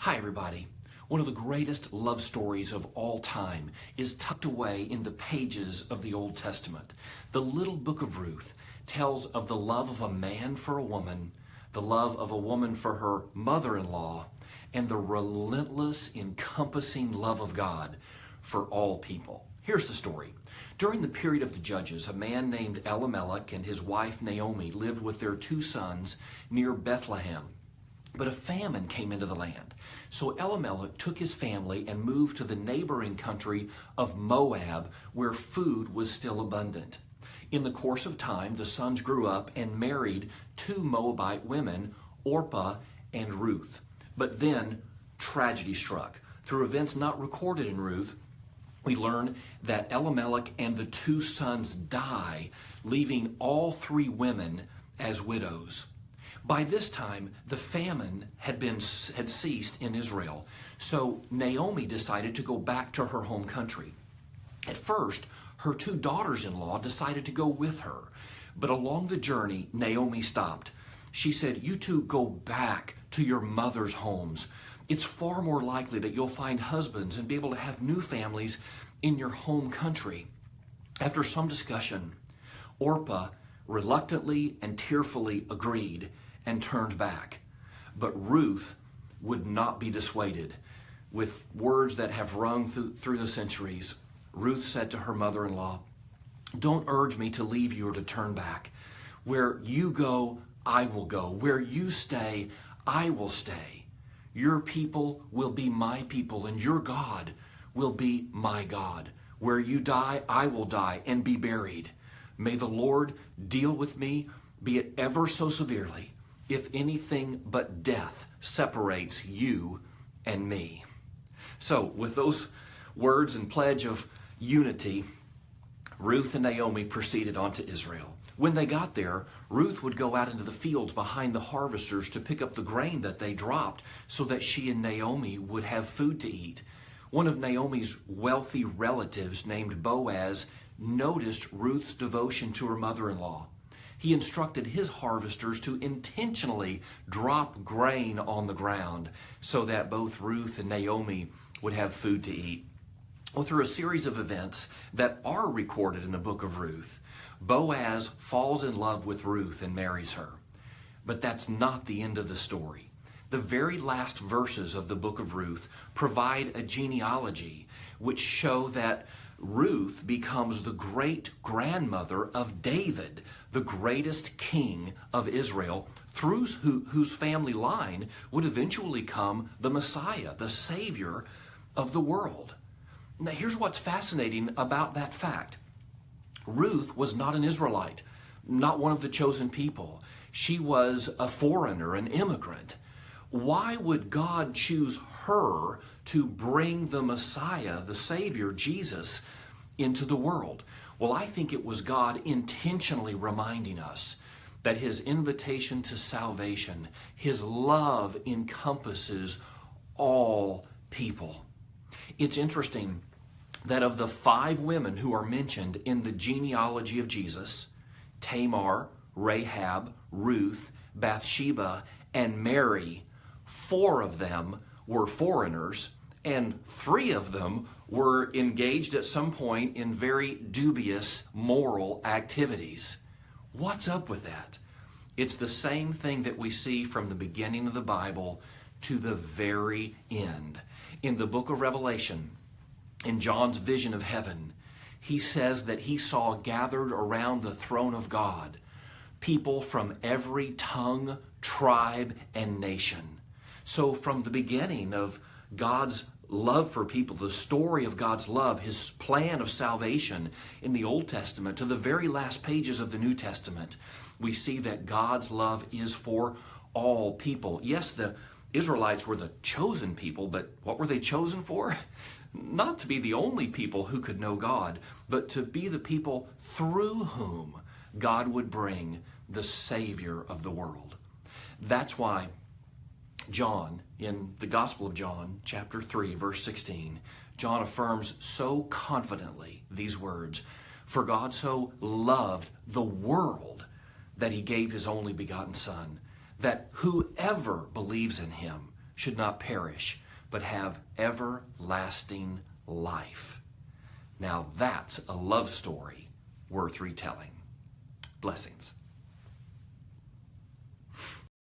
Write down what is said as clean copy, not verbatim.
Hi everybody. One of the greatest love stories of all time is tucked away in the pages of the Old Testament. The little book of Ruth tells of the love of a man for a woman, the love of a woman for her mother-in-law, and the relentless, encompassing love of God for all people. Here's the story. During the period of the Judges, a man named Elimelech and his wife Naomi lived with their two sons near Bethlehem. But a famine came into the land. So Elimelech took his family and moved to the neighboring country of Moab, where food was still abundant. In the course of time, the sons grew up and married two Moabite women, Orpah and Ruth. But then tragedy struck. Through events not recorded in Ruth, we learn that Elimelech and the two sons die, leaving all three women as widows. By this time, the famine had ceased in Israel, so Naomi decided to go back to her home country. At first, her two daughters-in-law decided to go with her, but along the journey, Naomi stopped. She said, "You two go back to your mother's homes. It's far more likely that you'll find husbands and be able to have new families in your home country." After some discussion, Orpah reluctantly and tearfully agreed and turned back. But Ruth would not be dissuaded. With words that have rung through the centuries, Ruth said to her mother-in-law, "Don't urge me to leave you or to turn back. Where you go, I will go. Where you stay, I will stay. Your people will be my people, and your God will be my God. Where you die, I will die and be buried. May the Lord deal with me, be it ever so severely, if anything but death separates you and me." So with those words and pledge of unity, Ruth and Naomi proceeded on to Israel. When they got there, Ruth would go out into the fields behind the harvesters to pick up the grain that they dropped so that she and Naomi would have food to eat. One of Naomi's wealthy relatives named Boaz noticed Ruth's devotion to her mother-in-law. He instructed his harvesters to intentionally drop grain on the ground so that both Ruth and Naomi would have food to eat. Well, through a series of events that are recorded in the book of Ruth, Boaz falls in love with Ruth and marries her. But that's not the end of the story. The very last verses of the book of Ruth provide a genealogy which show that Ruth becomes the great-grandmother of David, the greatest king of Israel, through whose family line would eventually come the Messiah, the Savior of the world. Now, here's what's fascinating about that fact. Ruth was not an Israelite, not one of the chosen people. She was a foreigner, an immigrant. Why would God choose her to bring the Messiah, the Savior, Jesus, into the world? Well, I think it was God intentionally reminding us that His invitation to salvation, His love encompasses all people. It's interesting that of the 5 women who are mentioned in the genealogy of Jesus, Tamar, Rahab, Ruth, Bathsheba, and Mary, 4 of them were foreigners, and 3 of them were engaged at some point in very dubious moral activities. What's up with that? It's the same thing that we see from the beginning of the Bible to the very end. In the book of Revelation, in John's vision of heaven, he says that he saw gathered around the throne of God people from every tongue, tribe, and nation. So from the beginning of God's love for people, the story of God's love, His plan of salvation in the Old Testament, to the very last pages of the New Testament, we see that God's love is for all people. Yes, the Israelites were the chosen people, but what were they chosen for? Not to be the only people who could know God, but to be the people through whom God would bring the Savior of the world. That's why John, in the Gospel of John, chapter 3, verse 16, John affirms so confidently these words, "For God so loved the world that He gave His only begotten Son, that whoever believes in Him should not perish, but have everlasting life. Now that's a love story worth retelling. Blessings.